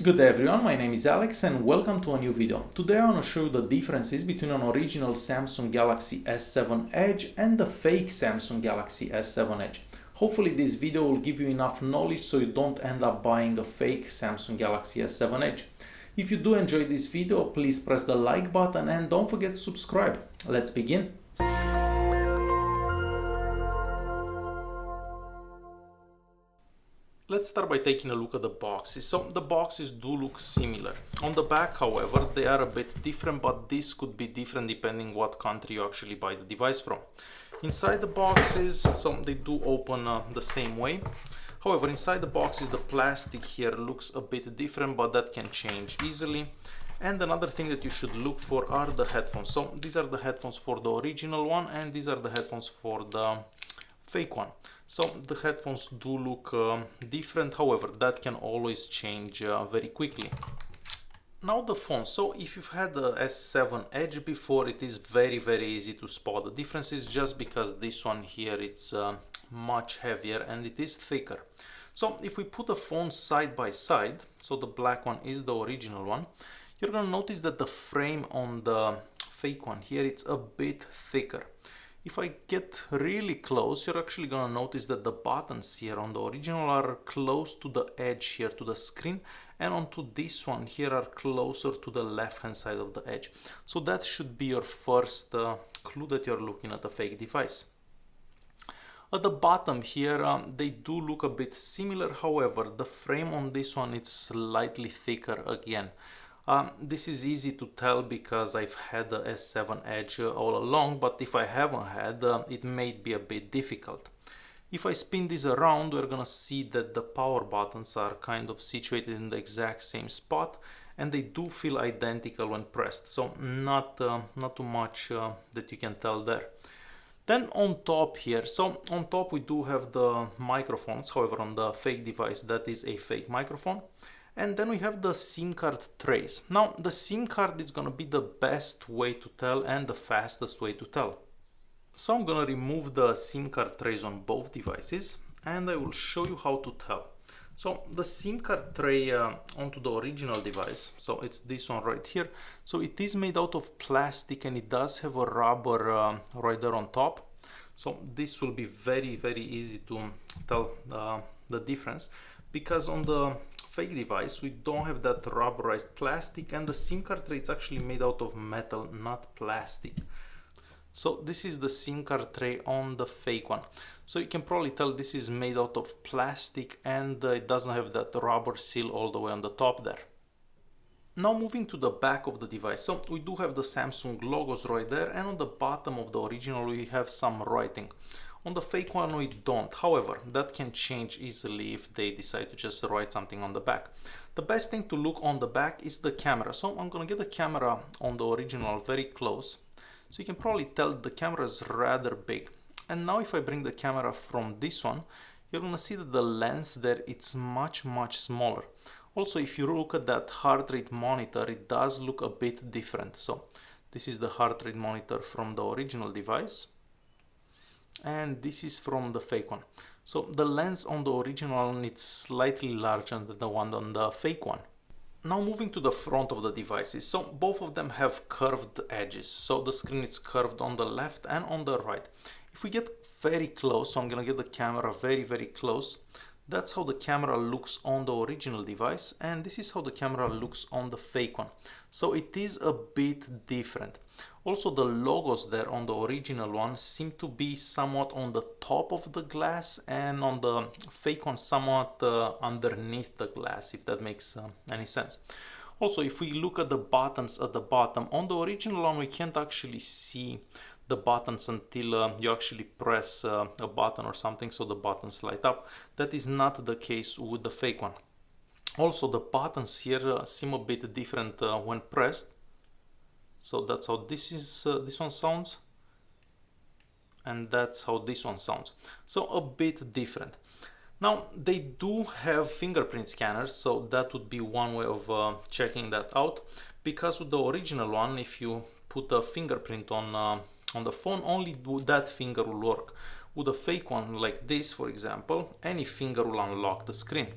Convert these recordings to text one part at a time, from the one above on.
Good day everyone, my name is Alex and welcome to a new video. Today I want to show you the differences between an original Samsung Galaxy S7 Edge and the fake Samsung Galaxy S7 Edge. Hopefully this video will give you enough knowledge so you don't end up buying a fake Samsung Galaxy S7 Edge. If you do enjoy this video, please press the like button and don't forget to subscribe. Let's begin. Let's start by taking a look at the boxes. So the boxes do look similar. On the back, however, they are a bit different, but this could be different depending what country you actually buy the device from. Inside the boxes, so they do open the same way. However, inside the boxes, the plastic here looks a bit different, but that can change easily. And another thing that you should look for are the headphones. So these are the headphones for the original one, and these are the headphones for the fake one. So the headphones do look different, however that can always change very quickly. Now the phone. So if you've had the S7 Edge before, it is very easy to spot the differences just because this one here it's much heavier and it is thicker. So if we put the phone side by side, so the black one is the original one, you're gonna notice that the frame on the fake one here it's a bit thicker. If I get really close, you're actually gonna notice that the buttons here on the original are close to the edge here to the screen, and onto this one here are closer to the left hand side of the edge. So that should be your first clue that you're looking at a fake device. At the bottom here, they do look a bit similar, however the frame on this one is slightly thicker again. This is easy to tell because I've had the S7 Edge all along, but if I haven't had, it may be a bit difficult. If I spin this around, we're gonna see that the power buttons are kind of situated in the exact same spot, and they do feel identical when pressed, so not too much that you can tell there. Then on top here, so on top we do have the microphones, however on the fake device that is a fake microphone. And then we have the SIM card trays. Now the SIM card is gonna be the best way to tell and the fastest way to tell. So I'm gonna remove the SIM card trays on both devices and I will show you how to tell. So the SIM card tray onto the original device, so it's this one right here. So it is made out of plastic and it does have a rubber right there on top. So this will be very easy to tell the difference, because on the fake device we don't have that rubberized plastic, and the SIM card tray is actually made out of metal, not plastic. So this is the SIM card tray on the fake one. So you can probably tell this is made out of plastic and it doesn't have that rubber seal all the way on the top there. Now moving to the back of the device, so we do have the Samsung logos right there, and on the bottom of the original we have some writing. On the fake one we don't, however that can change easily if they decide to just write something on the back. The best thing to look on the back is the camera, so I'm gonna get the camera on the original very close, so you can probably tell the camera is rather big. And now if I bring the camera from this one, you're gonna see that the lens there it's much smaller. Also if you look at that heart rate monitor, it does look a bit different. So this is the heart rate monitor from the original device, and this is from the fake one. So the lens on the original one it's slightly larger than the one on the fake one. Now moving to the front of the devices, so both of them have curved edges, so the screen is curved on the left and on the right. If we get very close, so I'm gonna get the camera very close, that's how the camera looks on the original device, and this is how the camera looks on the fake one. So it is a bit different. Also the logos there on the original one seem to be somewhat on the top of the glass, and on the fake one somewhat underneath the glass, if that makes any sense. Also if we look at the buttons at the bottom, on the original one we can't actually see the buttons until you actually press a button or something, so the buttons light up. That is not the case with the fake one. Also the buttons here seem a bit different when pressed. So that's how this one sounds, and that's how this one sounds. So a bit different. Now they do have fingerprint scanners, so that would be one way of checking that out, because with the original one if you put a fingerprint on the phone, only that finger will work. With a fake one like this, for example, any finger will unlock the screen.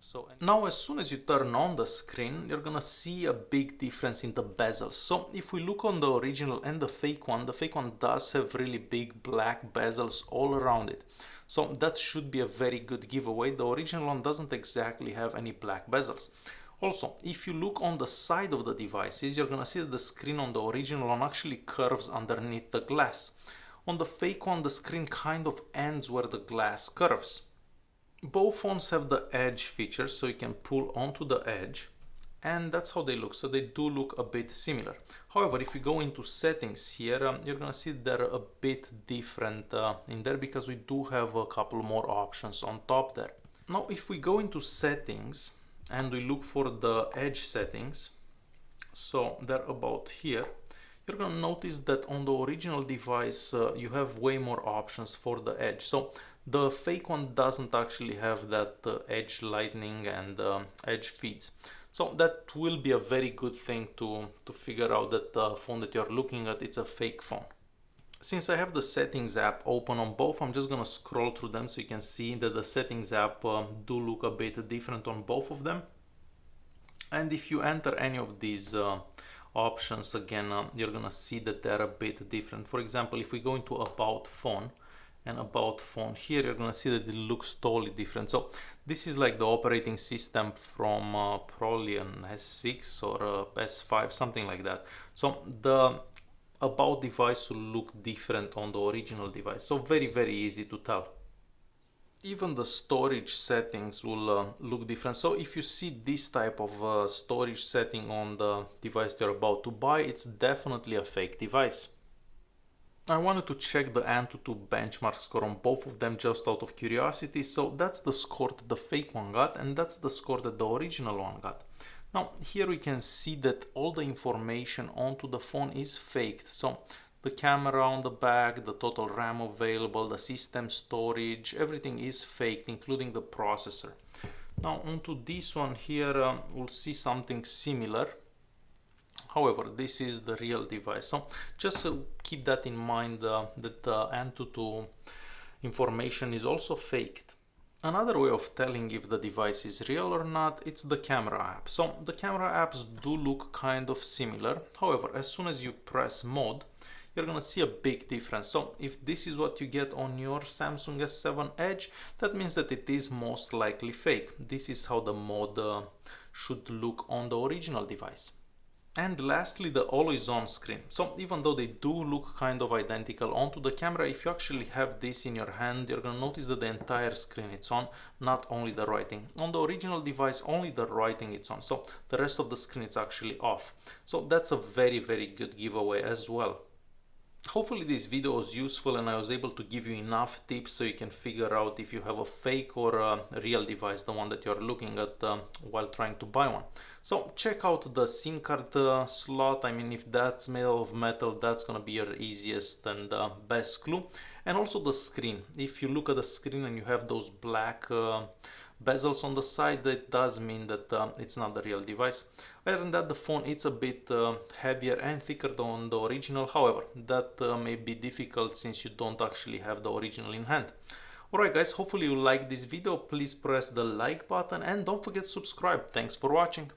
So now as soon as you turn on the screen, you're gonna see a big difference in the bezels. So if we look on the original and the fake one does have really big black bezels all around it. So that should be a very good giveaway. The original one doesn't exactly have any black bezels. Also, if you look on the side of the devices, you're gonna see that the screen on the original one actually curves underneath the glass. On the fake one, the screen kind of ends where the glass curves. Both phones have the edge feature, so you can pull onto the edge, and that's how they look. So they do look a bit similar. However, if you go into settings here, you're gonna see they're a bit different in there because we do have a couple more options on top there. Now, if we go into settings and we look for the edge settings, so they're about here, you're gonna notice that on the original device you have way more options for the edge. So the fake one doesn't actually have that edge lightning and edge feeds. So that will be a very good thing to figure out that the phone that you're looking at, it's a fake phone. Since I have the settings app open on both, I'm just gonna scroll through them so you can see that the settings app do look a bit different on both of them. And if you enter any of these options again, you're gonna see that they're a bit different. For example, if we go into about phone and about phone here, you're gonna see that it looks totally different. So this is like the operating system from probably an S6 or S5, something like that. So the about device will look different on the original device. So very easy to tell. Even the storage settings will look different. So if you see this type of storage setting on the device you're about to buy, it's definitely a fake device. I wanted to check the Antutu benchmark score on both of them just out of curiosity. So that's the score that the fake one got, and that's the score that the original one got. Now here we can see that all the information onto the phone is faked. So the camera on the back, the total RAM available, the system storage, everything is faked, including the processor. Now onto this one here, we'll see something similar. However, this is the real device. So just keep that in mind that the Antutu information is also faked. Another way of telling if the device is real or not, it's the camera app. So the camera apps do look kind of similar. However, as soon as you press mode, you're gonna see a big difference. So if this is what you get on your Samsung S7 Edge, that means that it is most likely fake. This is how the mode should look on the original device. And lastly, the always on screen. So even though they do look kind of identical onto the camera, if you actually have this in your hand, you're gonna notice that the entire screen is on, not only the writing. On the original device, only the writing is on, so the rest of the screen is actually off. So that's a very good giveaway as well. Hopefully this video was useful and I was able to give you enough tips so you can figure out if you have a fake or a real device, the one that you're looking at while trying to buy one. So check out the SIM card slot. I mean, if that's made of metal, that's gonna be your easiest and best clue. And also the screen. If you look at the screen and you have those black bezels on the side, that does mean that it's not the real device. Other than that, the phone it's a bit heavier and thicker than the original. However, that may be difficult since you don't actually have the original in hand. Alright guys, hopefully you like this video. Please press the like button and don't forget to subscribe. Thanks for watching.